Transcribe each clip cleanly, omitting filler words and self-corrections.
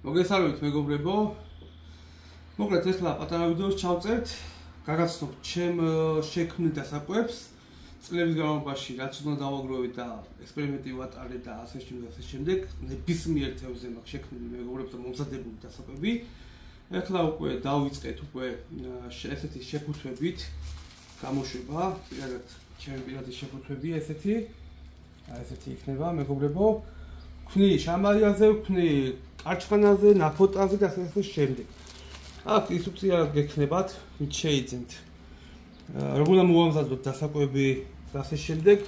მოგესალმებით მეგობრებო. მოკლედ ახლა პატარა ვიდეოს ჩავწერთ. გაგაცნობთ ჩემ შექმნილ დასაკვებს წლების განმავლობაში, რაც უნდა დავაგროვეთ და ექსპერიმენტი ვატარებ და ასე შემდეგ. ნებისმიერ თემზე მაქვს შექმნილი მეგობრებთან მომზადებული დასაკვები. ახლა უკვე დავიწყეთ ესეთი შეფუთვებით გამოშვება. პირადად ჩემი პირადი შეფუთვები ესეთი იქნება მეგობრებო. ვქნი შამაიაზე, ვქნი კარჩხანაზე, ნაფოტაზე და ასე შემდეგ. აქ ინსტრუქცია გექნებათ, ვით შეიძენთ. როგორ უნდა მოვამზადოთ დასაკვები და ასე შემდეგ.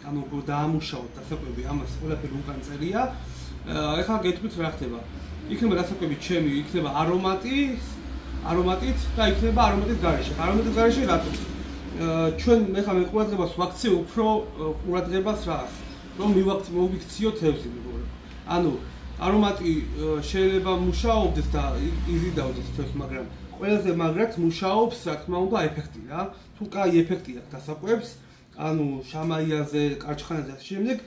ანუ დაამუშავოთ დასაკვები, ამას ყველაფერი უკან წერია. ახლა გეტყვით რა ხდება. იქნება დასაკვები ჩემი, იქნება არომატით და იქნება არომატის გარეშე. არომატის გარეშე რატო? ჩვენ ახლა მე ყურადღებას ვაქცევ უფრო ყურადღებას რას? რომ მოვიქციოთ თევზი მეგობრებო. ანუ არომატი შეიძლება მუშაობდეს და იზიდავდეს თევზს, მაგრამ ყველაზე მაგრად მუშაობს, რა თქმა უნდა, ეფექტი რა. თუ კაი ეფექტი აქვს დასაკვებს, ანუ შამაიაზე, კარჩხანაზე და შემდეგ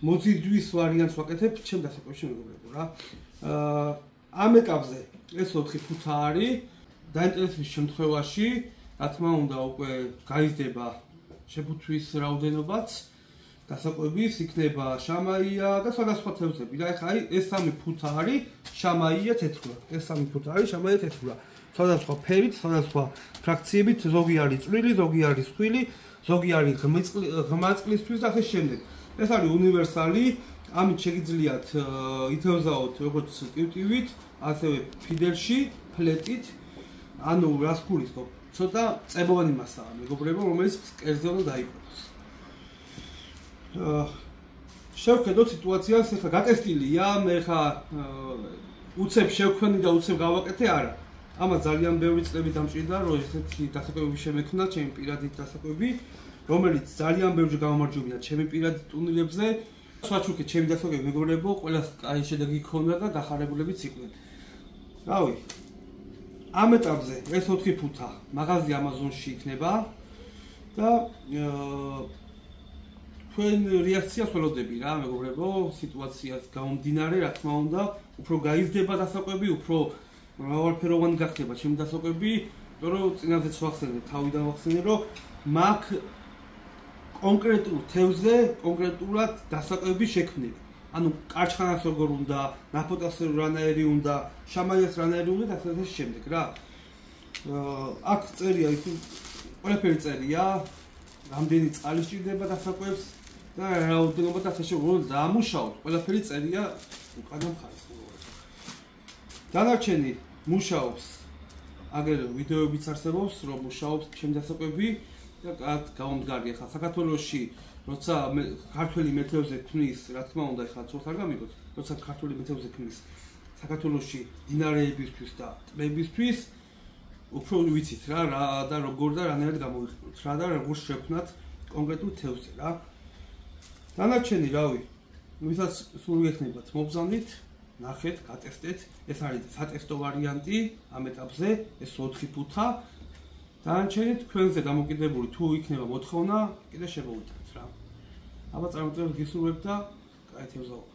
მოძიდვის ვარიანტს ვაკეთებ ჩემ დასაკვებში მეგობრებო რა. ამ ეტაპზე ეს 4 ფუთა არის. დაინტერესების შემთხვევაში, რა თქმა უნდა, უკვე გაიზრდება შეფუთვის რაოდენობაც. დასაკვების იქნება შამაია და სხვადასხვა თევზები. და ეხლა ეს 3 ფუთა არის შამაია თეთრა. ეს 3 ფუთა არის შამაია თეთრა. სხვადასხვა ფერით, სხვადასხვა ფრაქციებით, ზოგი არის წვრილი, ზოგი არის სხვილი, ზოგი არის ღმაწლისთვის და ასე შემდეგ. ეს არის უნივერსალი, ამით შეგიძლიათ ითევზაოთ როგორც კივტივით, ასევე ფიდერში, ფლეტით, ანუ რას გულისხმობ? ცოტა წებოვანი მასაა მეგობრებო, რომელიც კერძზე უნდა დაიკვეთოს. შევხედოთ სიტუაციას, ახლა გატესტილია, მე ხა უცებ შევქმნი და უცებ გავაკეთე არა. ამას ძალიან ბევრი წლები დამჭირდა, რომ ესეთი დასაკვებები შემექმნა, ჩემი პირადი დასაკვები, რომელიც ძალიან ბევრჯერ გამომარჯვებია ჩემი პირადი ტურნირებზე. სვაჩუკი ჩემი დასაკვები მეგობრებო, ყველას კაი შედეგი ჰქონდა და დახარებულებიც იყვნენ. რავი, ამ ეტაპზე ეს 4 ფუთა მაღაზია ამაზონში იქნება და თქვენ რეაქციას ველოდები რა მეგობრებო, სიტუაციას გამომდინარე, რა თქმა უნდა, უფრო გაიზრდება დასაკვები, უფრო მრავალფეროვანი გახდება ჩემი დასაკვები, იმიტომ რომ წინაზეც ვახსენე, თავიდან ვახსენე, რომ მაგ კონკრეტულ თევზზე კონკრეტულად დასაკვები შექმნილი. ანუ კარჩხანას როგორ უნდა, ნაფოტას რანაირი უნდა, შამაიას რანაირი უნდა და ასე შემდეგ რა. აქ წერია, ყველაფერი წერია, რამდენი წყალი სჭირდება დასაკვებს და რაოდენობა და ასე შემდეგ დაამუშავოთ. ყველაფერი წერია უკანა მხარეს. დანარჩენი მუშაობს, აგერ ვიდეოებიც არსებობს, რომ მუშაობს ჩემი დასაკვები და გამომდგარია. ხა საქართველოში როცა ქართველი მეთევზე ქმნის, რა თქმა უნდა, ხა ცოტა არ გამიგოთ, როცა ქართველი მეთევზე ქმნის საქართველოში დინარეებისთვის და ტბებისთვის, უფრო ვიცით რა და როგორ და რანაირად გამოვიხსნათ, რა და როგორ შევქმნათ კონკრეტულ თევზზე რა. დანარჩენი რავი, ვისაც სულ გექნებათ მობრძანით, ნახეთ, გატესტეთ, ეს არის სატესტო ვარიანტი ამ ეტაპზე, ეს 4 ფუთა. დანარჩენი თქვენზე დამოკიდებული, თუ იქნება მოთხოვნა, კიდე შემოვიტანთ რა. აბა წარმოწევს გისურვებთ და კაი თევზაობა.